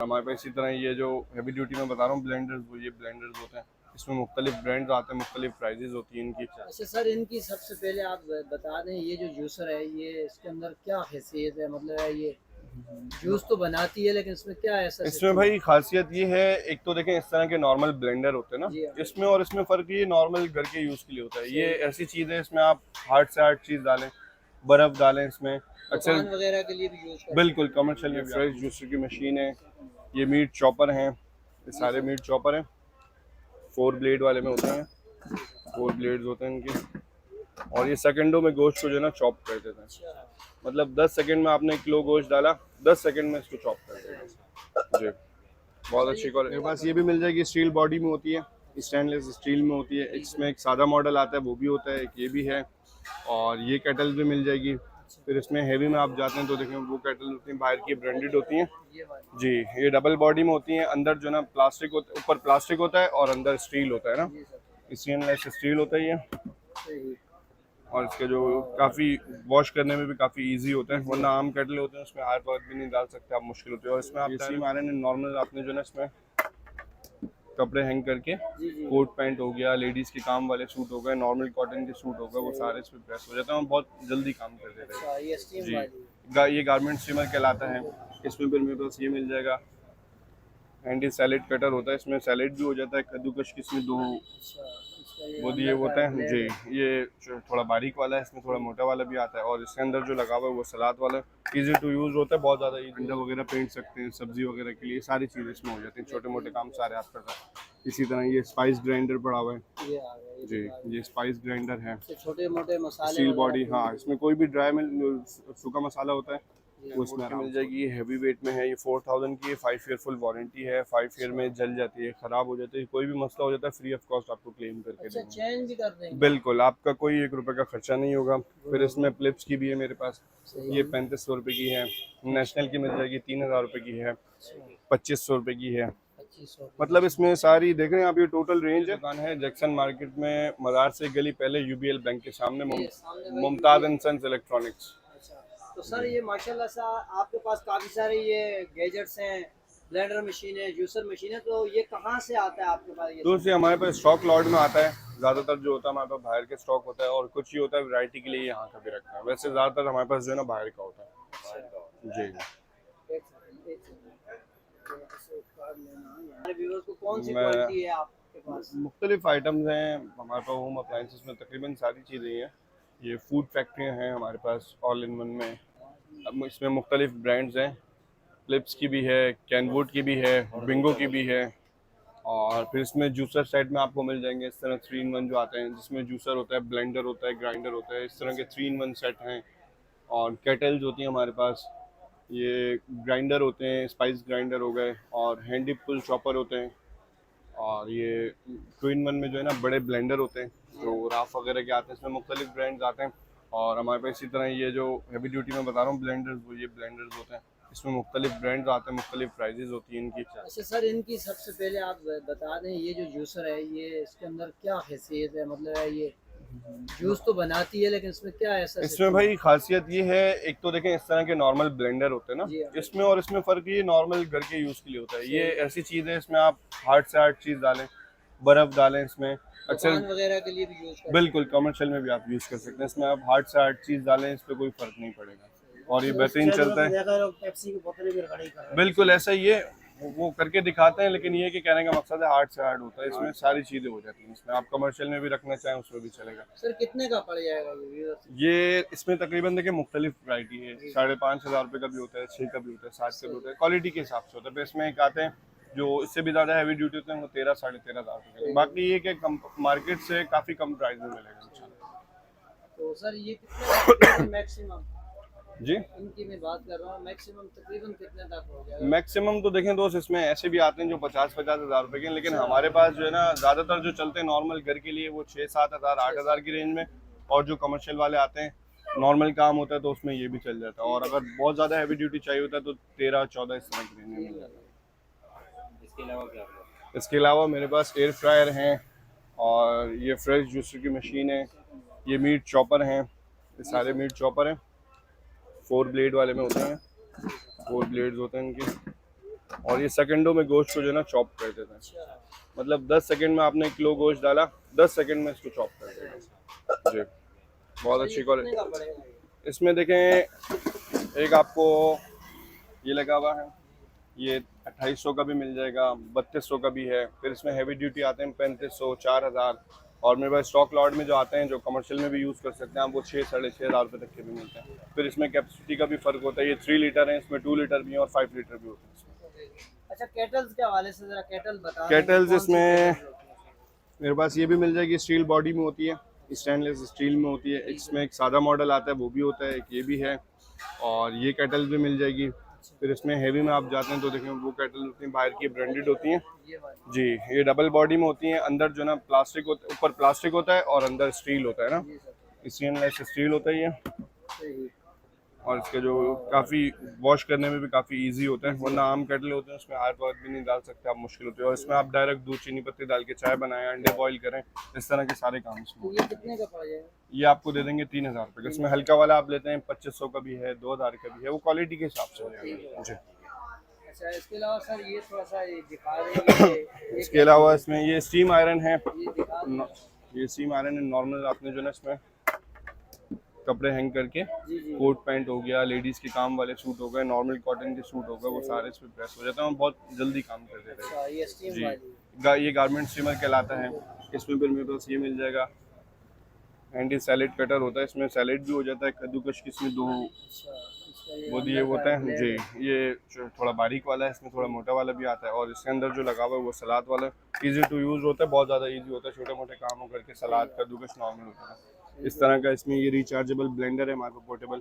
हमारे पास इसी तरह ये जो हैवी ड्यूटी में बता रहा हूँ ब्लेंडर्स, वो ये ब्लेंडर्स होते हैं। इसमें मुख्तलिफ ब्रांड्स आते हैं, मुख्तलिफ प्राइजेज होती हैं इनकी। अच्छा सर, इनकी सबसे पहले आप बता दें, ये जो जूसर है ये इसके अंदर क्या हैसियत है, मतलब है ये जूस तो बनाती है लेकिन इसमें क्या ऐसा इसमें सिस्टम है? भाई खासियत ये है, एक तो देखें इस तरह के नॉर्मल ब्लेंडर होते हैं ना, जी हाँ। इसमें और इसमें फ़र्क ये नॉर्मल घर के यूज़ के लिए होता है। ये सही है। ऐसी चीज़ है, इसमें आप हार्ड से हार्ड चीज़ डालें, बर्फ़ डालें इसमें दुकान अक्सर। वगैरह के लिए भी यूज कर बिल्कुल सकते कमर्शियल में फ्रेश जूसर की मशीन है, ये मीट चॉपर हैं, ये सारे मीट चॉपर हैं, 4 ब्लेड वाले में होते हैं, 4 ब्लेड्स होते हैं इनके। और ये सेकंडों में गोश्त को जो है ना चॉप कर देते हैं। अच्छा। मतलब 10 सेकंड में आपने 1 किलो गोश्त डाला, 10 सेकंड में इसको चॉप कर देगा जी। बहुत अच्छी क्वालिटी। मेरे पास ये भी मिल जाएगी, स्टील बॉडी में होती है, स्टेनलेस स्टील में होती है। इसमें एक सादा मॉडल आता है, वो भी होता है, एक ये भी है। और ये केटल भी मिल जाएगी। फिर इसमें हेवी में आप जाते हैं तो देखें वो केटल होती हैं, बाहर की ब्रांडेड होती हैं ये वाली। जी। ये डबल बॉडी में होती हैं, अंदर जो ना प्लास्टिक होता है, ऊपर प्लास्टिक होता है और अंदर स्टील होता है ना, जी सर। स्टेनलेस स्टील होता है ये। सही। और इसके जो काफ़ी वॉश करने में भी काफ़ी इजी होता है, वरना आम केटल होते हैं उसमें हाथ वाथ भी नहीं डाल सकते आप, मुश्किल होती है। और इसमें आप सीम आयरन है नॉर्मल, आपने जो ना इसमें कपड़े हैंग करके, जी जी। कोट पैंट हो गया, लेडीज़ के काम वाले सूट हो गए, नॉर्मल कॉटन के सूट हो गए, वो सारे इसमें प्रेस हो जाते हैं और बहुत जल्दी काम कर देते अच्छा, ये हैं स्टीम वाली। जी। ये गारमेंट स्टीमर कहलाता है। इसमें फिर मेरे पास ये मिल जाएगा, हैंडी सैलेड कटर होता है, इसमें सैलेड भी हो जाता है, कद्दूकश किस्में दो अच्छा, इसका ये वो दिए अंदर का होता है ब्लेड जी। है। ये थोड़ा बारीक वाला है, इसमें थोड़ा मोटा वाला भी आता है। और इसके अंदर जो लगा हुआ है वो सलाद वाला है, ईजी टू यूज़ होता है बहुत ज़्यादा। ये अंडा वगैरह पेंट सकते हैं, सब्जी वगैरह के लिए सारी चीज़ें इसमें हो जाती हैं, छोटे मोटे काम सारे आप कर सकते हैं। इसी तरह ये स्पाइस ग्राइंडर पड़ा हुआ है ये आ गया, ये जी, दिखा रहे ये स्पाइस ग्राइंडर है। हैं। छोटे मोटे मसाले स्टील वगैरह बॉडी, के हाँ, लिए। इसमें कोई भी ड्राई में सूखा मसाला होता है जी वो हाँ। इसमें मिल जाएगी। ये हैवी वेट में है, ये 4000 की है, 5 ईयर फुल वारंटी है। 5 ईयर में जल जाती है, ख़राब हो जाती है, कोई भी मसला हो जाता है, फ्री ऑफ कॉस्ट आपको क्लेम करके अच्छा, देंगे। चेंज भी कर देंगे? बिल्कुल, आपका कोई 1 रुपये का खर्चा नहीं होगा। फिर इसमें फिलिप्स की भी है मेरे पास, सही ये है। 3500 रुपये की है। नेशनल की मिल जाएगी 3000 रुपये की है, 2500 रुपये की है। 2500। मतलब इसमें सारी देख रहे हैं आप, ये टोटल रेंज है। दुकान है जैक्सन मार्केट में, मदार से गली पहले, यूबीएल बैंक के सामने, ये सामने वही Mumtaz UBL। And sons electronics. अच्छा, तो सर ये माशाल्लाह सा आपके पास काफ़ी सारे ये गैजेट्स हैं, ब्लेंडर मशीन है, जूसर मशीन है, तो ये कहाँ से आता है आपके पास ये तो सब? से हमारे पास स्टॉक लॉट में आता है, ज़्यादातर जो होता है हमारे पास बाहर के स्टॉक होता है, और कुछ ही होता है वैरायटी के लिए यहाँ का भी रखता है। वैसे ज़्यादातर हमारे पास जो है ना बाहर का होता है जी। एक सेकंड, एक सेकंड। तो ऐसे कार्ड लेना है। हमारे व्यूअर्स को कौन सी मैं क्वालिटी है आपके पास? मुख्तलिफ आइटम्स हैं हमारे पास, होम अप्लाइंसेस में तकरीबन सारी चीज़ें हैं। ये फूड फैक्ट्रियाँ हैं हमारे पास ऑल इन वन में। अब इसमें मुख्तलिफ ब्रांड्स हैं, फिलिप्स की भी है, कैनवुड की भी है, बिंगो की भी है। और फिर इसमें जूसर सेट में आपको मिल जाएंगे इस तरह 3 इन 1 जो आते हैं, जिसमें जूसर होता है, ब्लेंडर होता है, ग्राइंडर होता है, इस तरह के 3 इन 1 सेट हैं। और केटल्स होती हैं हमारे पास, ये ग्राइंडर होते हैं, स्पाइस ग्राइंडर हो गए, और हैंडी पुल चॉपर होते हैं। और ये 2 इन 1 में जो है ना बड़े ब्लेंडर होते हैं, जो राफ वगैरह के आते हैं, इसमें मुख्तलिफ ब्रांड्स आते हैं। और हमारे पास इसी तरह ये जो हैवी ड्यूटी में बता रहा हूँ ब्लेंडर्स, वो ये ब्लेंडर्स होते हैं। इसमें मुख्तलिफ ब्रांड्स आते हैं, मुख्तलिफ प्राइजेज होती हैं इनकी। अच्छा सर, इनकी सबसे पहले आप बता दें, ये जो जूसर है ये इसके अंदर क्या हैसियत है, मतलब है ये जूस तो बनाती है लेकिन इसमें क्या ऐसा इसमें सिस्टम है? भाई खासियत ये है, एक तो देखें इस तरह के नॉर्मल ब्लेंडर होते हैं ना, जी हाँ। इसमें और इसमें फ़र्क ये नॉर्मल घर के यूज़ के लिए होता है। ये सही है। ऐसी चीज़ है, इसमें आप हार्ड से हार्ड चीज़ डालें, बर्फ़ डालें इसमें दुकान अक्सर। वगैरह के लिए भी यूज कर बिल्कुल सकते कमर्शियल में भी आप यूज़ कर सकते हैं, इसमें आप हार्ड से हार्ड चीज़ डालें, इस पर कोई फ़र्क नहीं पड़ेगा और ये हैं। बेहतरीन चलता है। देखा लोग पेप्सी की बोतलें भी खड़ी कर रहे हैं। बिल्कुल ऐसा ही है, वो करके दिखाते हैं, लेकिन ये कि कहने का मकसद है हार्ड से हार्ड होता है, इसमें सारी चीज़ें हो जाती हैं। इसमें आप कमर्शियल में भी रखना चाहें उसमें भी चलेगा। सर कितने का पड़ जाएगा ये व्यूअर्स? ये इसमें तकरीबन देखिए मुख्तलिफ वैरायटी है, 5,500 रुपये का भी होता है, 6 का भी होता है, 7 का भी होता है, क्वालिटी के हिसाब से होता है। फिर इसमें एक आते हैं जो इससे भी ज़्यादा हैवी ड्यूटी होते हैं, वो 13 साढ़े 13,000 रुपये के। बाकी ये कि मार्केट से काफ़ी कम प्राइस में मिलेगा इंशाल्लाह तो सर ये कितने मैक्सिमम, जी। इनकी मैं बात कर रहा हूँ, मैक्सिमम तकरीबन कितने तक हो जाएगा? मैक्सिमम तो देखें दोस्त, इसमें ऐसे भी आते हैं जो 50-50 हज़ार रुपये के हैं, लेकिन हमारे पास जो है ना ज़्यादातर जो चलते हैं नॉर्मल घर के लिए वो 6-7 हज़ार 8 हज़ार की रेंज में। और जो कमर्शियल वाले आते हैं, नॉर्मल काम होता है तो उसमें ये भी चल जाता है। और अगर बहुत ज़्यादा हैवी ड्यूटी चाहिए होता है तो 13-14 इस तरह की रेंज में मिल जाता है। इसके अलावा क्या? इसके अलावा मेरे पास एयर फ्रायर हैं, और ये फ्रेश जूसर की मशीन है, ये मीट चॉपर हैं, ये सारे मीट चॉपर हैं, 4 ब्लेड वाले में होते हैं, 4 ब्लेड्स होते हैं इनके। और ये सेकंडों में गोश्त को जो है ना चॉप कर देता है। अच्छा, मतलब 10 सेकंड में आपने 1 किलो गोश्त डाला, 10 सेकंड में इसको चॉप कर देगा जी। बहुत सर ये अच्छी कितने का क्वालिटी। पड़ेगा ये? इसमें देखें, एक आपको ये लगा हुआ है, ये 2800 का भी मिल जाएगा, 3200 का भी है। फिर इसमें हैवी ड्यूटी आते हैं 3500, 4000। और मेरे पास स्टॉक लॉट में जो आते हैं, जो कमर्शियल में भी यूज़ कर सकते हैं आप, वो 6 साढ़े 6 हज़ार रुपये तक के भी मिलते हैं। फिर इसमें कैपेसिटी का भी फ़र्क होता है, ये 3 लीटर है, इसमें 2 लीटर भी है और 5 लीटर भी होते हैं इसमें। अच्छा, केटल्स के हवाले से जरा केटल बता दें कि केटल्स कौन सी इसमें केटल्स होती हैं? मेरे पास ये भी मिल जाएगी, स्टील बॉडी में होती है, स्टेनलेस स्टील में होती है। इसमें एक सादा मॉडल आता है, वो भी होता है, एक ये भी है। और ये केटल भी मिल जाएगी। फिर इसमें हेवी में आप जाते हैं तो देखें, वो केटल होती हैं बाहर की, ब्रांडेड होती हैं ये वाली। जी। ये डबल बॉडी में होती हैं, अंदर जो ना प्लास्टिक होता है, ऊपर प्लास्टिक होता है और अंदर स्टील होता है ना, जी सर, स्टेनलेस स्टील होता है ये। सही। और इसके जो काफ़ी वॉश करने में भी काफ़ी इजी होता है, वरना आम केटल होते हैं उसमें हाथ वाथ भी नहीं डाल सकते आप, मुश्किल होती है। और इसमें आप डायरेक्ट दूध चीनी पत्ती डाल के चाय बनाएं, अंडे बॉईल करें, इस तरह के सारे काम इसमें तो होते ये कितने का पड़ जाएगा? हैं। ये आपको दे देंगे 3000 रुपये का। इसमें हल्का वाला आप लेते हैं 2500 का भी है, 2000 का भी है, वो क्वालिटी के हिसाब से हो जाएगा जी। अच्छा, इसके अलावा सर ये थोड़ा सा ये दिखा रहे हैं, ये इसके अलावा इसमें ये स्टीम आयरन है, ये दिखा दें। ये स्टीम आयरन है नॉर्मल। आपने जो ना इसमें कपड़े हैंग करके, जी जी। कोट पैंट हो गया, लेडीज़ के काम वाले सूट हो गए, नॉर्मल कॉटन के सूट हो गए, वो सारे इसमें प्रेस हो जाते हैं और बहुत जल्दी काम कर देते हैं अच्छा, ये स्टीम जी। वाली। ये गारमेंट स्टीमर कहलाता है। इसमें फिर मेरे पास ये मिल जाएगा, हैंडी सैलेड कटर होता है, इसमें सैलेड भी हो जाता है, कद्दूकश की इसमें 2 अच्छा, इसका ये वो दिए अंदर होता का है ब्लेड जी। है। ये थोड़ा बारीक वाला है, इसमें थोड़ा मोटा वाला भी आता है। और इसके अंदर जो लगा हुआ है वो सलाद वाला है, ईजी टू यूज़ होता है, बहुत ज़्यादा ईजी होता है, छोटे मोटे कामों करके सलाद कद्दूकश नॉर्मल होता है इस तरह का। इसमें ये रिचार्जेबल ब्लेंडर है हमारे पास, पोर्टेबल।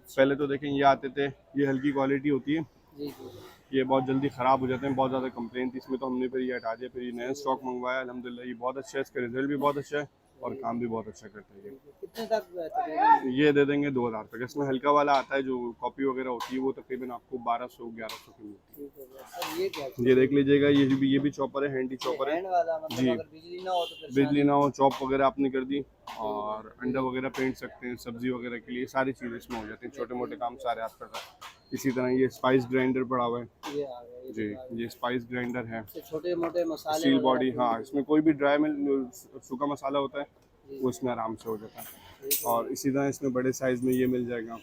पहले तो देखें ये आते थे, ये हल्की क्वालिटी होती है, जी जी। ये बहुत जल्दी ख़राब हो जाते हैं, बहुत ज़्यादा कंप्लेन थी इसमें, तो हमने फिर ये हटा दिया। फिर ये नया स्टॉक मंगवाया, अल्हम्दुलिल्लाह ये बहुत अच्छा है, इसका रिजल्ट भी बहुत अच्छा है और काम भी बहुत अच्छा करता है ये। कितने तक तकरीबन? ये दे देंगे 2000 रुपये का। इसमें हल्का वाला आता है जो कॉपी वगैरह होती है, वो तकरीबन आपको 1200-1100 की मिलती है। ठीक है सर, ये क्या ये देख लीजिएगा, ये भी चॉपर है, हैंडी चॉपर है हैंड वाला, मतलब जी। अगर बिजली ना हो तो फिर बिजली ना हो, चॉप वगैरह आपने कर दी और अंडा वगैरह पेंट सकते हैं, सब्जी वगैरह के लिए सारी चीज़ें इसमें हो जाती हैं, छोटे मोटे काम सारे आप कर सकते हैं। इसी तरह ये स्पाइस ग्राइंडर पड़ा हुआ है ये आ गया, ये जी, दिखा रहे ये स्पाइस ग्राइंडर है। हैं। छोटे मोटे मसाले स्टील वगैरह बॉडी, के हाँ, लिए। इसमें कोई भी ड्राई में सूखा मसाला होता है जी, वो इसमें आराम से हो जाता है। ठीक है। और इसी तरह इसमें बड़े साइज़ में ये मिल जाएगा।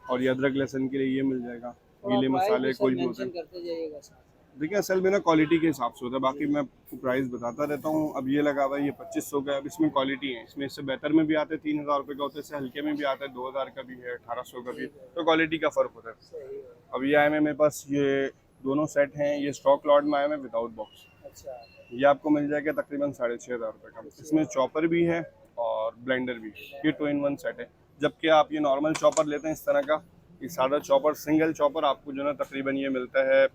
और ये अदरक लहसुन के लिए ये मिल जाएगा। थोड़ा गीले प्राइस भी मसाले सर कोई भी होते मेंशन हैं, करते जाइएगा साथ साथ। देखिए असल में ना क्वालिटी के हिसाब से होता है, बाकी मैं आपको प्राइस बताता रहता हूँ। अब ये लगा हुआ है, ये 2500 का है। अब इसमें क्वालिटी है, इसमें इससे बेहतर में भी आते हैं, 3000 रुपये का होता है, इससे हल्के में भी आता है, 2000 का भी है, 1800 का भी है, तो क्वालिटी का फ़र्क होता है। सही है। अब ये आए हैं मेरे पास, ये दोनों सेट हैं, ये स्टॉक लॉट में आए हैं विदाउट बॉक्स। अच्छा, ये आपको मिल जाएगा तकरीबन 6500 रुपये का। इसमें चॉपर भी है और ब्लेंडर भी है, ये 2 in 1 सेट है। जबकि आप ये नॉर्मल चॉपर लेते हैं इस तरह का, ये सादा चॉपर, सिंगल चॉपर आपको जो ना तकरीबन ये मिलता है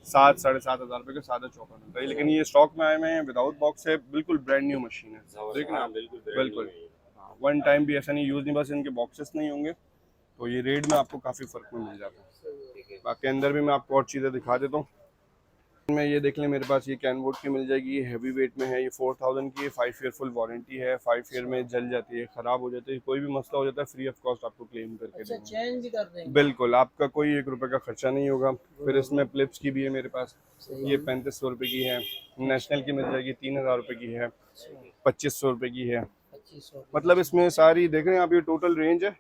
7 साढ़े 7 हज़ार रुपये का सादा चॉपर मिलता है। लेकिन ये स्टॉक में आए हुए हैं विदाउट बॉक्स है, बिल्कुल ब्रांड न्यू मशीन है, देखना हाँ, आप, बिल्कुल बिल्कुल वन टाइम भी ऐसा नहीं यूज़ नहीं, बस इनके बॉक्सेस नहीं होंगे, तो ये रेट में आपको काफ़ी फ़र्क में मिल जाता है। बाकी अंदर भी मैं आपको और चीज़ें दिखा देता हूँ। में ये देख लें, मेरे पास ये कैनवुड की मिल जाएगी, ये हैवी वेट में है, ये 4000 की है, 5 ईयर फुल वारंटी है, 5 ईयर में जल जाती है, ख़राब हो जाती है, कोई भी मसला हो जाता है फ्री ऑफ कॉस्ट आपको क्लेम करके अच्छा, देंगे, चेंज भी कर देंगे? बिल्कुल, आपका कोई 1 रुपये का खर्चा नहीं होगा। फिर इसमें फ्लिप्स की भी है मेरे पास, ये 3500 रुपये की है। नेशनल की मिल जाएगी 3000 रुपये की है, 2500 रुपये की है। 2500। मतलब इसमें सारी देख रहे हैं आप, ये टोटल रेंज है,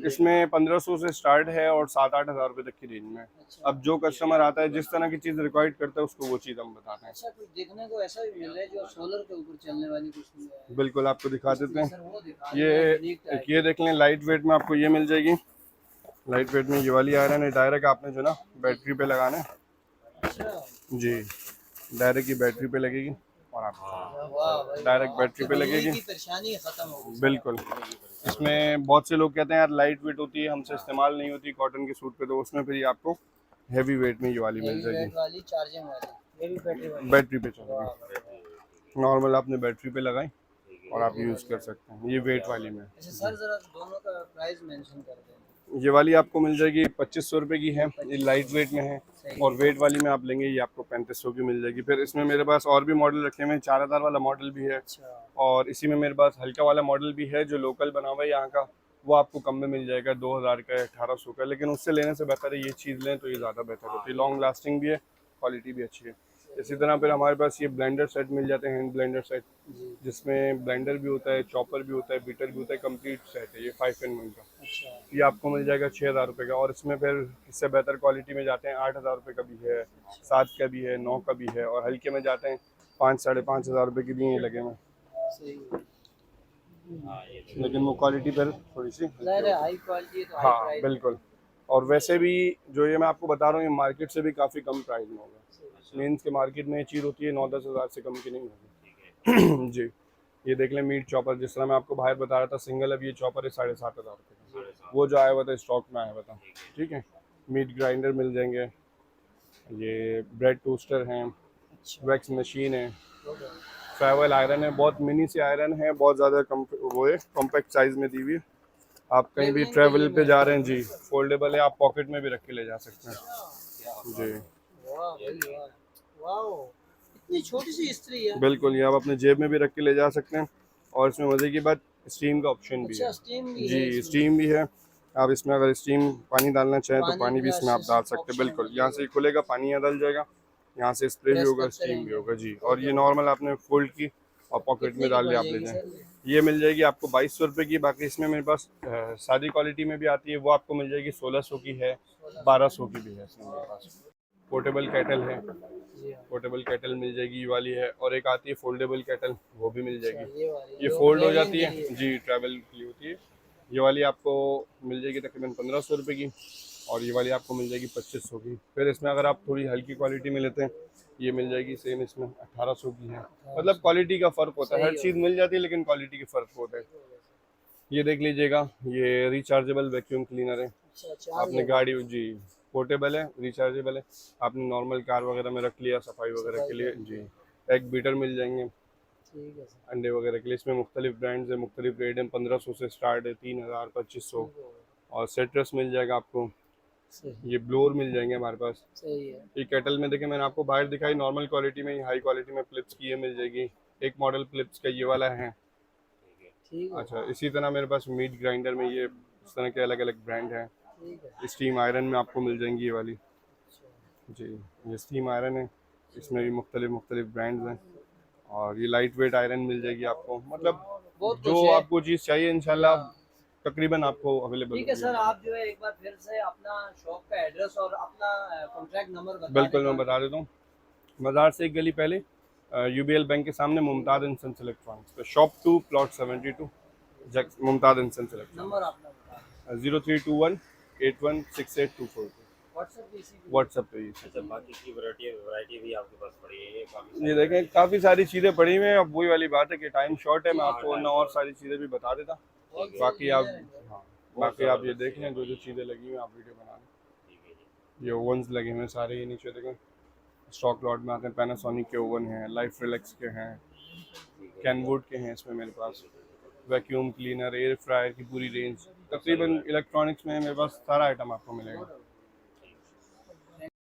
इसमें 1500 से स्टार्ट है और 7-8 हज़ार रुपये तक की रेंज में है। अच्छा, अब जो कस्टमर आता है, जिस तरह की चीज़ रिक्वायर्ड करता है, उसको वो चीज़ हम बताते हैं। अच्छा, कुछ देखने को ऐसा भी मिल रहा है जो सोलर के ऊपर चलने वाली कुछ नहीं है। बिल्कुल आपको दिखा देते हैं। सर वो दिखा ये रहे हैं, unique एक type। ये देख लें, लाइट वेट में आपको ये मिल जाएगी। लाइट वेट में ये वाली आयरन है, डायरेक्ट आपने जो ना बैटरी पे लगाना है अच्छा, जी, डायरेक्ट की बैटरी पे लगेगी और आप वाह भाई, डायरेक्ट वाह। बैटरी पे आपके लगेगी। बिजली की परेशानी खत्म हो गई। बिल्कुल, इसमें बहुत से लोग कहते हैं यार लाइट वेट होती है, हमसे इस्तेमाल नहीं होती कॉटन के सूट पे, तो उसमें फिर ये आपको हैवी वेट में ये वाली मिल हेवी वेट जाएगी, वाली, चार्जिंग वाली, ये भी बैटरी वाली। बैटरी पे चलेगी। वाह भाई। नॉर्मल आपने बैटरी पे लगाई और आप यूज़ कर सकते हैं, ये वेट वाली में। अच्छा सर, जरा दोनों का प्राइस मेंशन कर दें। ये वाली आपको मिल जाएगी 2500 रुपये की है, ये लाइट वेट में है। सही। और वेट वाली में आप लेंगे ये आपको 3500 की मिल जाएगी। फिर इसमें मेरे पास और भी मॉडल रखे हुए हैं, 4000 वाला मॉडल भी है, अच्छा, और इसी में मेरे पास हल्का वाला मॉडल भी है जो लोकल बना हुआ है यहाँ का, वो आपको कम में मिल जाएगा, 2000 का है, 1800 का। लेकिन उससे लेने से बेहतर है ये चीज़ लें, तो ये ज़्यादा बेहतर होती है, लॉन्ग लास्टिंग भी है क्वालिटी भी अच्छी है। इसी तरह फिर हमारे पास ये ब्लेंडर सेट मिल जाते हैं, हैंड ब्लेंडर सेट, जी। जिसमें ब्लेंडर भी होता है, चॉपर भी होता है, बीटर भी होता है, कंप्लीट सेट है ये 5 in 1 का। अच्छा। ये आपको मिल जाएगा 6,000 रुपये का। और इसमें फिर इससे बेहतर क्वालिटी में जाते हैं 8,000 रुपये का भी है, 7 का भी है, 9 का भी है, और हल्के में जाते हैं 5-5,500 रुपये की भी ये लगे हुए हैं। सही है। लेकिन वो क्वालिटी फिर थोड़ी सी हल्की ज़ाहिर है होती हाई क्वालिटी है तो है। हाई हाँ प्राइस। बिल्कुल। और वैसे भी जो ये मैं आपको बता रहा हूँ, ये मार्केट से भी काफ़ी कम प्राइस में होगा। मीन्स के मार्केट में ये चीज़ होती है 9-10 हज़ार से कम की नहीं होगी। जी। ये देख लें मीट चॉपर, जिस तरह मैं आपको बाहर बता रहा था सिंगल, अब ये चॉपर है 7,500 रुपये का। वो जो आया हुआ था स्टॉक में आया हुआ था। ठीक है। मीट ग्राइंडर मिल जाएंगे, ये ब्रेड टोस्टर हैं, अच्छा। वैक्स मशीन है, ट्रैवल आयरन है, बहुत मिनी से आयरन है, बहुत ज़्यादा वो है, कॉम्पैक्ट साइज़ में दी हुई है। आप कहीं भी ट्रैवलिंग के ट्रैवल लिए पे मैं जा रहे हैं जी, फोल्डेबल है, आप पॉकेट में भी रख के ले जा सकते हैं जी। वाह भाई वाह। वाओ, इतनी छोटी सी इस्त्री है। बिल्कुल, ये आप अपने जेब में भी रख के ले जा सकते हैं। और इसमें मज़े की बात, स्टीम का ऑप्शन भी अच्छा, है स्टीम भी है जी, इसमें। स्टीम भी है। आप इसमें अगर स्टीम पानी डालना चाहें तो पानी पानी भी का इसमें आप डाल सकते हैं। ऑप्शन बिल्कुल, है। यहाँ से खुलेगा, पानी यहाँ डल जाएगा, यहाँ से स्प्रे भी प्रेस होगा, करते स्टीम भी रहेंगे। होगा जी। और ये नॉर्मल आपने फोल्ड की और पॉकेट कितने में की डाल पड़ लिया, आप ले जाएगी जाएं। सर? ये मिल जाएगी आपको 2,200 रुपये की। बाकी इसमें मेरे पास सादी क्वालिटी में भी आती है, वो आपको मिल जाएगी 1,600 की है, 1,200 की भी है इसमें मेरे पास। पोर्टेबल केटल है, जी हाँ। पोर्टेबल केटल मिल जाएगी, ये वाली है। और एक आती है फोल्डेबल केटल, वो भी मिल जाएगी। ये वाली ये जो फोल्ड हो ट्रैवलिंग जाती के है लिए। जी, ट्रैवल के लिए होती है। ये वाली आपको मिल जाएगी तकरीबन 1,500 रुपये की, और ये वाली आपको मिल जाएगी 2,500 की। फिर इसमें अगर आप थोड़ी हल्की क्वालिटी में लेते हैं, ये मिल जाएगी सेम, इसमें 1,800 की है। मतलब क्वालिटी का फ़र्क होता है, हर सही चीज़ मिल जाती है लेकिन क्वालिटी के फ़र्क होता है। ये देख लीजिएगा, ये रिचार्जेबल वैक्यूम क्लीनर है। अच्छा, चार्ज आपने है। गाड़ी जी, पोर्टेबल है, रिचार्जेबल है, आपने नॉर्मल कार वगैरह में रख लिया सफाई वगैरह के सफाई लिए करने के जी। लिए। एग बीटर मिल जाएंगे ठीक है सर। अंडे वगैरह के लिए। इसमें मुख्तलिफ ब्रांड्स है, मुख्तलिफ रेट है, 1,500 से स्टार्ट है, 3,000, 2,500। ठीक हो गया। और सेट्रस मिल जाएगा आपको। सही। ये ब्लोर मिल जाएंगे हमारे पास। सही है। ये केटल में देखिए, मैंने आपको बाहर दिखाई नॉर्मल क्वालिटी में, हाई क्वालिटी में फ्लिप्स की ये मिल जाएगी। एक मॉडल फ्लिप्स का ये वाला है। ठीक हो। अच्छा, इसी तरह मेरे पास मीट ग्राइंडर में ये इस तरह के अलग अलग ब्रांड हैं। ठीक है। स्टीम आयरन में आपको मिल जाएंगी ये वाली अच्छा। जी। ये स्टीम आयरन है, इसमें भी मुख्तलिफ मुख्तलिफ ब्रांड्स हैं। और ये लाइट वेट आयरन मिल जाएगी आपको, मतलब बहुत जो कुछ है। आपको चीज़ चाहिए इंशाल्लाह हाँ। तकरीबन आपको अवेलेबल ठीक है होगी सर, हमारे आप जो है एक बार फिर से अपना शॉप का एड्रेस और अपना कॉन्टैक्ट नंबर पास। बता दें बिल्कुल, मैं ताकि। बता देता हूँ। बाज़ार से एक गली पहले UBL बैंक के सामने मुमताज़ एंड सन्स इलेक्ट्रॉनिक्स पे, shop 2 plot 72, Mumtaz and sons number electronics. अपना बता दें। 0321816824 व्हाट्सएप पे इसी पे। व्हाट्सएप पे ही। अच्छा, बाकी की वैरायटी भी आपके पास पड़ी है, ये काफ़ी ये देखें, काफ़ी सारी चीज़ें पड़ी हुई हैं। अब वही वाली बात है कि टाइम शॉर्ट है, मैं आपको वरना और सारी चीज़ें भी बता देता। बाकी आप, हाँ, बाकी आप ये देख लें, जो जो चीज़ें लगी हुई हैं आप वीडियो बना लें। ठीक है जी। ये ओवन्स लगे हुए हैं सारे, ये नीचे देखें स्टॉक लॉट में आते हैं। पैनासोनिक के ओवन हैं, लाइफ रिलैक्स के हैं, कैनवुड के हैं इसमें मेरे पास, वैक्यूम क्लीनर, एयर फ्रायर की पूरी रेंज। तकरीबन इलेक्ट्रॉनिक्स में मेरे पास सारा आइटम आपको मिलेगा।